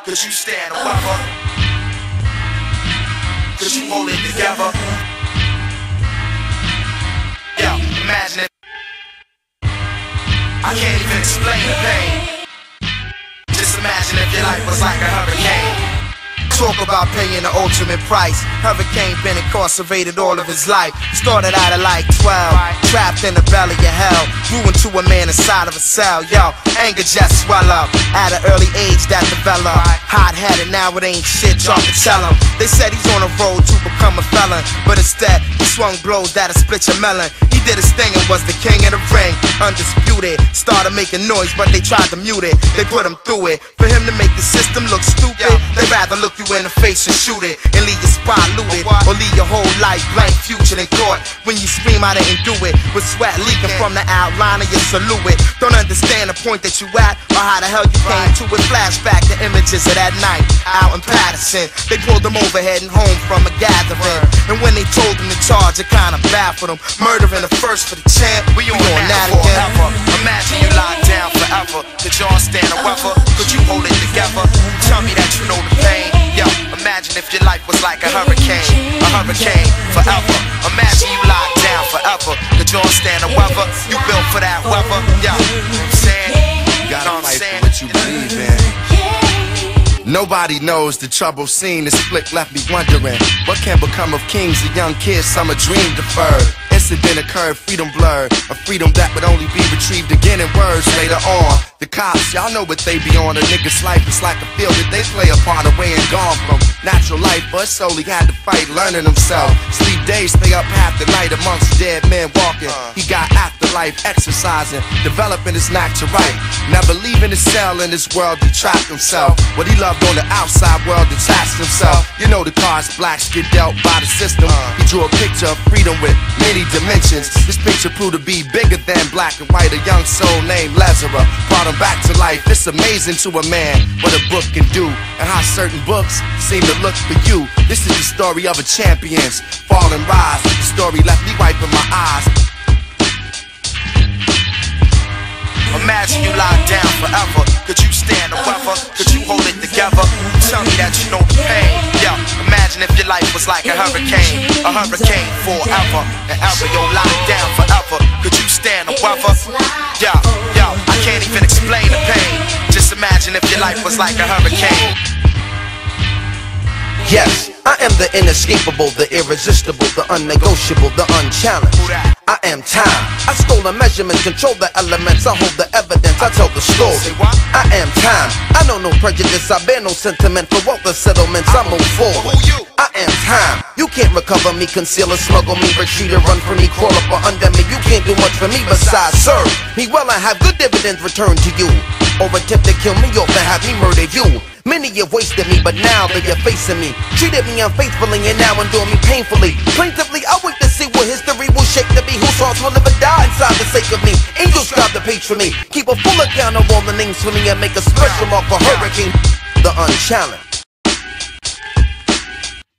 Could you stand the weather? Could you hold it together? Yeah, imagine it. I can't even explain the pain. Just imagine if your life was like a hurricane. Talk about paying the ultimate price. Hurricane been incarcerated all of his life. Started out at like 12, trapped in the belly of hell. Grew into a man inside of a cell. Yo, anger just swell up. At an early age that developed. Hot-headed, now it ain't shit, y'all can tell him. They said he's on a road to become a felon, but instead he swung blows that'll split your melon. He did his thing and was the king of the ring, undisputed. Started making noise, but they tried to mute it. They put him through it. For him to make the system look stupid, they'd rather look you in the face and shoot it, and leave your spot looted, or leave your whole life blank, future in court. When you scream, I didn't do it, with sweat leaking from the outline of your silhouette. Don't understand the point that you at, or how the hell you came to it. Flashback to images of that night out in Patterson. They pulled him over heading home from a gathering, and when they told him to charge, it kinda baffled him. Murdering the first for the champ, we on that again. Imagine you locked down forever. Could y'all stand the weather? Could you hold it together? Tell me that you know the pain. Yo, imagine if your life was like a hurricane forever. Imagine you locked down forever. Could y'all stand the weather? You built for that weather. Yo, you know what I'm saying? You gotta fight for what you believe in. Nobody knows the trouble seen. This flick left me wondering what can become of kings, a young kid, summer dream deferred. Incident occurred, freedom blurred, a freedom that would only be retrieved again in words later on. The cops, y'all know what they be on. A nigga's life is like a field that they play upon, away and gone from natural life, but solely had to fight, learning himself. Sleep days, stay up half the night amongst dead men walking. He got afterlife, exercising, developing his knack to write. Never leaving his cell in this world, he trapped himself. What he loved on the outside world detached himself. You know the cards blacks get dealt by the system. He drew a picture of freedom with many dimensions. This picture proved to be bigger than black and white. A young soul named Lazarus brought him back to life. It's amazing to a man what a book can do, and how certain books seem to look for you. This is the story of a champion's fall and rise. The story left me wiping my eyes. Imagine you locked down forever. Could you stand the weather? Could you hold it together? Tell me that you know the pain. Yo, imagine if your life was like a hurricane forever and ever. Yo, locked down forever. Could you stand the weather? Yo, I can't even explain the pain. Just imagine if your life was like a hurricane. Yes, I am the inescapable, the irresistible, the unnegotiable, the unchallenged. I am time. I stole the measurements, control the elements. I hold the evidence, I tell the story. I am time. I know no prejudice, I bear no sentiment for what the settlements. I move forward. I am time. You can't recover me, conceal or smuggle me, retreat or run from me, crawl up or under me. You can't do much for me besides serve me well and have good dividends returned to you, or attempt to kill me off and have me murder you. Many have wasted me, but now they are facing me. Treated me unfaithfully and now endure me painfully. Plaintively, I wait to see what history will shape to be. Whose hearts will live or die inside the sake of me. Angels strive to page for me. Keep a full account of all the names for me and make a special mark for Hurricane, the unchallenged.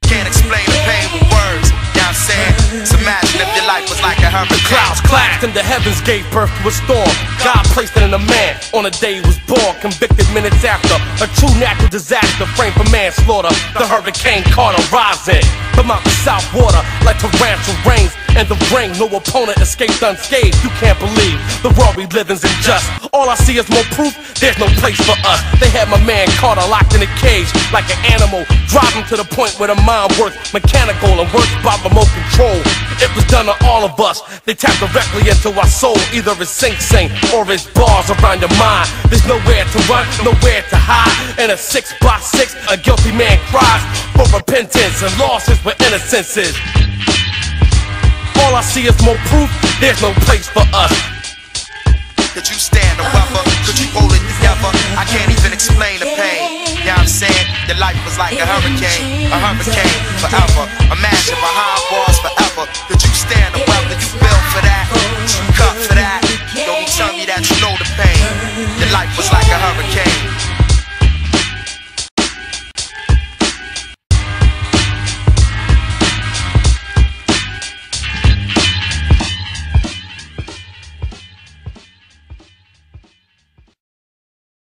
Can't explain the pain with words. You know what I'm saying? So imagine if your life was like a hurricane. Clouds clashed and the heavens gave birth to a storm. God placed it in a man on the day he was born. Convicted minutes after a true natural disaster, framed for manslaughter. The Hurricane Carter rising from out the south water like torrential rains. And the ring, no opponent escaped unscathed. You can't believe the world we live in's unjust. All I see is more proof, there's no place for us. They had my man Carter locked in a cage like an animal, driving to the point where the mind works mechanical and works by remote control. It was done to all of us. They tapped directly into our soul. Either it's Sing Sing or it's bars around your mind. There's nowhere to run, nowhere to hide. In a 6x6, a guilty man cries for repentance and losses where innocence is. All I see is more proof, there's no place for us. Could you stand the weather? Could you hold it together? I can't even explain the pain. You know what I'm saying? Your life was like a hurricane forever. Imagine behind bars forever. Could you stand the weather? You built for that, you cut for that. Don't tell me that you know the pain. Your life was like a hurricane.